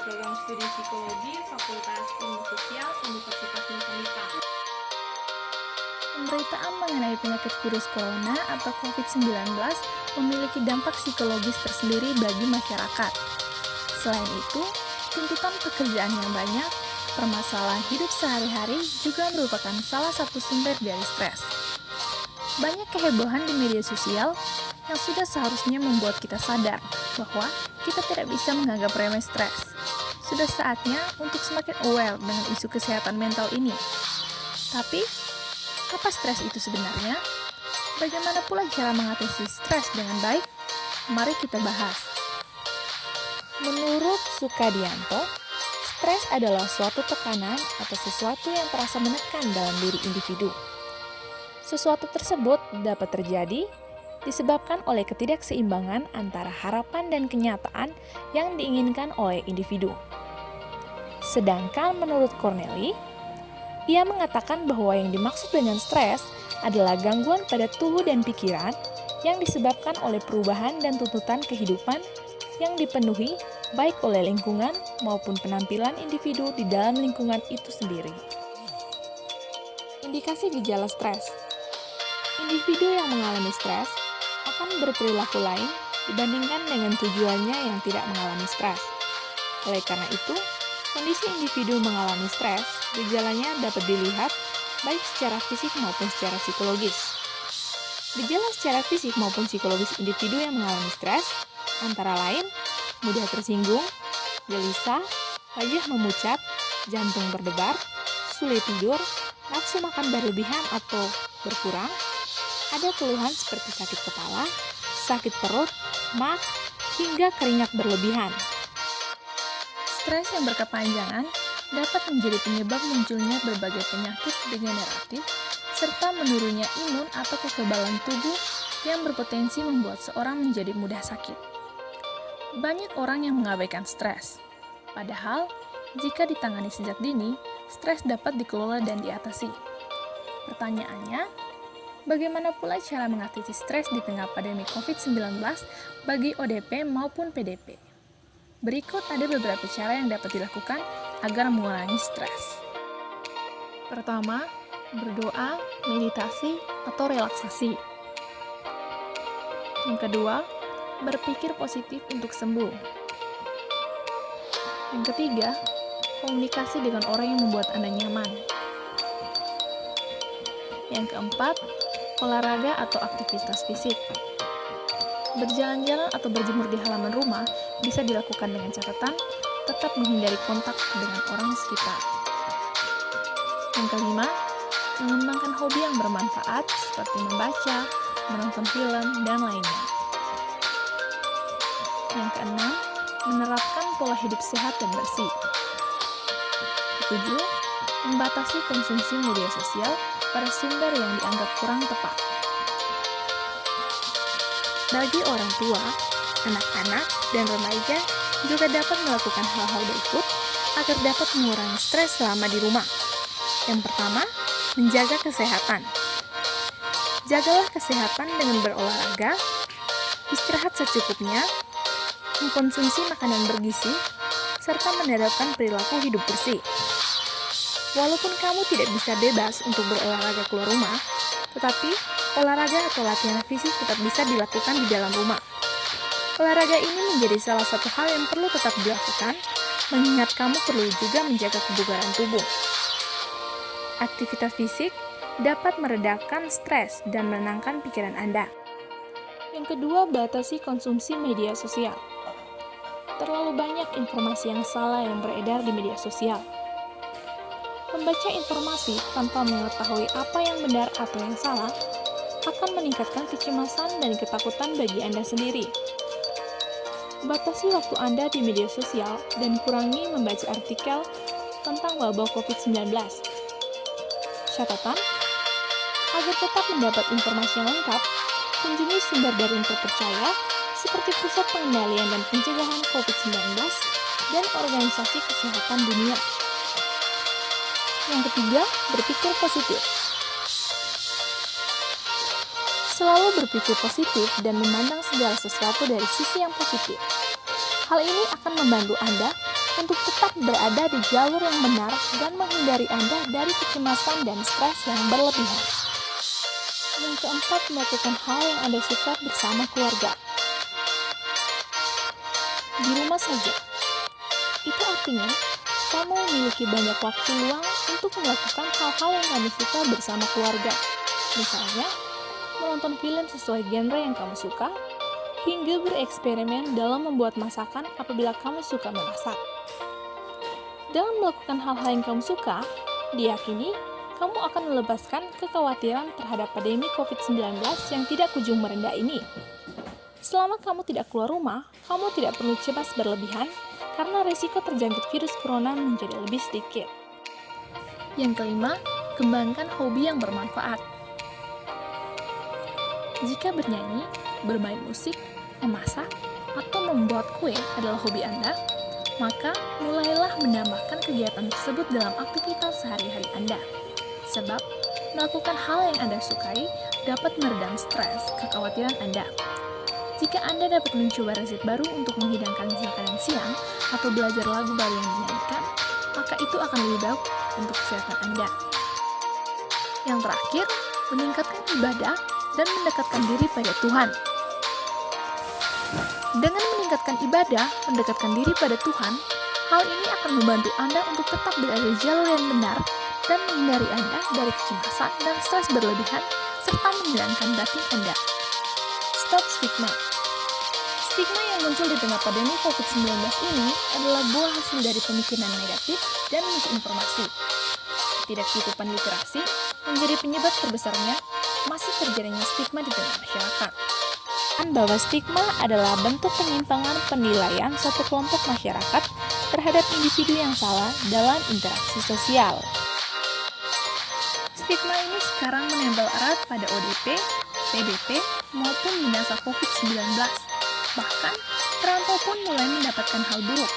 Program Studi Psikologi Fakultas Ilmu Sosial Universitas Nusantara. Pemberitaan mengenai penyakit virus corona atau COVID-19 memiliki dampak psikologis tersendiri bagi masyarakat. Selain itu, tuntutan pekerjaan yang banyak, permasalahan hidup sehari-hari juga merupakan salah satu sumber dari stres. Banyak kehebohan di media sosial yang sudah seharusnya membuat kita sadar bahwa kita tidak bisa menganggap remeh stres. Sudah saatnya untuk semakin aware dengan isu kesehatan mental ini. Tapi, apa stres itu sebenarnya? Bagaimana pula cara mengatasi stres dengan baik? Mari kita bahas. Menurut Sukadianto, stres adalah suatu tekanan atau sesuatu yang terasa menekan dalam diri individu. Sesuatu tersebut dapat terjadi disebabkan oleh ketidakseimbangan antara harapan dan kenyataan yang diinginkan oleh individu. Sedangkan menurut Corneli, ia mengatakan bahwa yang dimaksud dengan stres adalah gangguan pada tubuh dan pikiran yang disebabkan oleh perubahan dan tuntutan kehidupan yang dipenuhi baik oleh lingkungan maupun penampilan individu di dalam lingkungan itu sendiri. Indikasi gejala stres. Individu yang mengalami stres akan berperilaku lain dibandingkan dengan tujuannya yang tidak mengalami stres. Oleh karena itu, kondisi individu mengalami stres, gejalanya dapat dilihat baik secara fisik maupun secara psikologis. Gejala secara fisik maupun psikologis individu yang mengalami stres antara lain mudah tersinggung, gelisah, wajah memucat, jantung berdebar, sulit tidur, nafsu makan berlebihan atau berkurang, ada keluhan seperti sakit kepala, sakit perut, maag, hingga keringat berlebihan. Stres yang berkepanjangan dapat menjadi penyebab munculnya berbagai penyakit degeneratif serta menurunnya imun atau kekebalan tubuh yang berpotensi membuat seorang menjadi mudah sakit. Banyak orang yang mengabaikan stres. Padahal, jika ditangani sejak dini, stres dapat dikelola dan diatasi. Pertanyaannya, bagaimana pula cara mengatasi stres di tengah pandemi COVID-19 bagi ODP maupun PDP? Berikut ada beberapa cara yang dapat dilakukan agar mengurangi stres. Pertama, berdoa, meditasi, atau relaksasi. Yang kedua, berpikir positif untuk sembuh. Yang ketiga, komunikasi dengan orang yang membuat Anda nyaman. Yang keempat, olahraga atau aktivitas fisik. Berjalan-jalan atau berjemur di halaman rumah bisa dilakukan dengan catatan tetap menghindari kontak dengan orang sekitar. Yang kelima, mengembangkan hobi yang bermanfaat seperti membaca, menonton film, dan lainnya. Yang keenam, menerapkan pola hidup sehat dan bersih. Ketujuh, membatasi konsumsi media sosial pada sumber yang dianggap kurang tepat. Bagi orang tua, anak-anak, dan remaja juga dapat melakukan hal-hal berikut agar dapat mengurangi stres selama di rumah. Yang pertama, menjaga kesehatan. Jagalah kesehatan dengan berolahraga, istirahat secukupnya, mengkonsumsi makanan bergizi, serta menerapkan perilaku hidup bersih. Walaupun kamu tidak bisa bebas untuk berolahraga keluar rumah, tetapi olahraga atau latihan fisik tetap bisa dilakukan di dalam rumah. Olahraga ini menjadi salah satu hal yang perlu tetap dilakukan, mengingat kamu perlu juga menjaga kebugaran tubuh. Aktivitas fisik dapat meredakan stres dan menenangkan pikiran Anda. Yang kedua, batasi konsumsi media sosial. Terlalu banyak informasi yang salah yang beredar di media sosial. Membaca informasi tanpa mengetahui apa yang benar atau yang salah akan meningkatkan kecemasan dan ketakutan bagi Anda sendiri. Batasi waktu Anda di media sosial dan kurangi membaca artikel tentang wabah COVID-19. Catatan, agar tetap mendapat informasi yang lengkap, kunjungi sumber dari yang terpercaya seperti Pusat Pengendalian dan Pencegahan COVID-19 dan Organisasi Kesehatan Dunia. Yang ketiga, berpikir positif. Selalu berpikir positif dan memandang segala sesuatu dari sisi yang positif. Hal ini akan membantu Anda untuk tetap berada di jalur yang benar dan menghindari Anda dari kecemasan dan stres yang berlebihan. Yang keempat, melakukan hal yang Anda suka bersama keluarga. Di rumah saja. Itu artinya, kamu memiliki banyak waktu luang untuk melakukan hal-hal yang kamu suka bersama keluarga. Misalnya, menonton film sesuai genre yang kamu suka, hingga bereksperimen dalam membuat masakan apabila kamu suka memasak. Dengan melakukan hal-hal yang kamu suka, diyakini kamu akan melepaskan kekhawatiran terhadap pandemi COVID-19 yang tidak kunjung mereda ini. Selama kamu tidak keluar rumah, kamu tidak perlu cemas berlebihan karena risiko terjangkit virus corona menjadi lebih sedikit. Yang kelima, kembangkan hobi yang bermanfaat. Jika bernyanyi, bermain musik, memasak, atau membuat kue adalah hobi Anda, maka mulailah menambahkan kegiatan tersebut dalam aktivitas sehari-hari Anda. Sebab, melakukan hal yang Anda sukai dapat meredam stres kekhawatiran Anda. Jika Anda dapat mencoba resep baru untuk menghidangkan makanan siang atau belajar lagu baru yang dinyanyikan, maka itu akan lebih baik untuk kesehatan Anda. Yang terakhir, meningkatkan ibadah dan mendekatkan diri pada Tuhan. Dengan meningkatkan ibadah, mendekatkan diri pada Tuhan, hal ini akan membantu Anda untuk tetap berada di jalur yang benar dan menghindari Anda dari kecemasan dan stres berlebihan, serta menghilangkan batin Anda. Stop stigma. Stigma yang muncul di tengah pandemi COVID-19 ini adalah buah hasil dari pemikiran negatif dan misinformasi. Ketidakcukupan literasi menjadi penyebab terbesarnya masih terjadinya stigma di tengah masyarakat. Bahwa stigma adalah bentuk penyimpangan penilaian suatu kelompok masyarakat terhadap individu yang salah dalam interaksi sosial. Stigma ini sekarang menempel erat pada ODP, PDP, maupun jenazah COVID-19. Bahkan, perantau pun mulai mendapatkan hal buruk.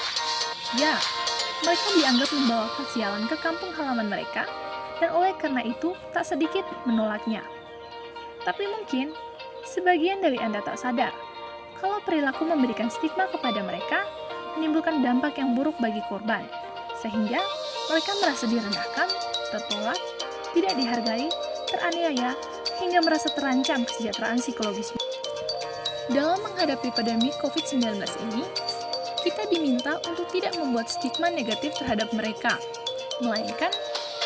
Ya, mereka dianggap membawa kesialan ke kampung halaman mereka, dan oleh karena itu tak sedikit menolaknya. Tapi mungkin, sebagian dari Anda tak sadar, kalau perilaku memberikan stigma kepada mereka, menimbulkan dampak yang buruk bagi korban, sehingga mereka merasa direndahkan, tertolak, tidak dihargai, teraniaya, hingga merasa terancam kesejahteraan psikologisnya. Dalam menghadapi pandemi COVID-19 ini, kita diminta untuk tidak membuat stigma negatif terhadap mereka, melainkan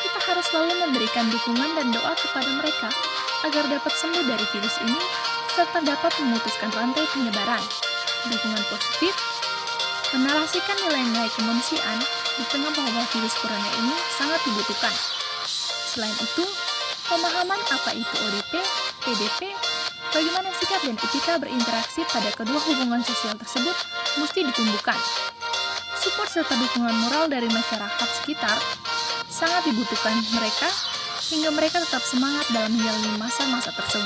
kita harus selalu memberikan dukungan dan doa kepada mereka agar dapat sembuh dari virus ini serta dapat memutuskan rantai penyebaran. Dukungan positif menarasikan nilai-nilai kemanusiaan di tengah bahwa virus corona ini sangat dibutuhkan. Selain itu, pemahaman apa itu ODP, PDP, bagaimana sikap dan etika berinteraksi pada kedua hubungan sosial tersebut mesti ditumbuhkan. Support serta dukungan moral dari masyarakat sekitar sangat dibutuhkan mereka hingga mereka tetap semangat dalam menjalani masa-masa tersebut.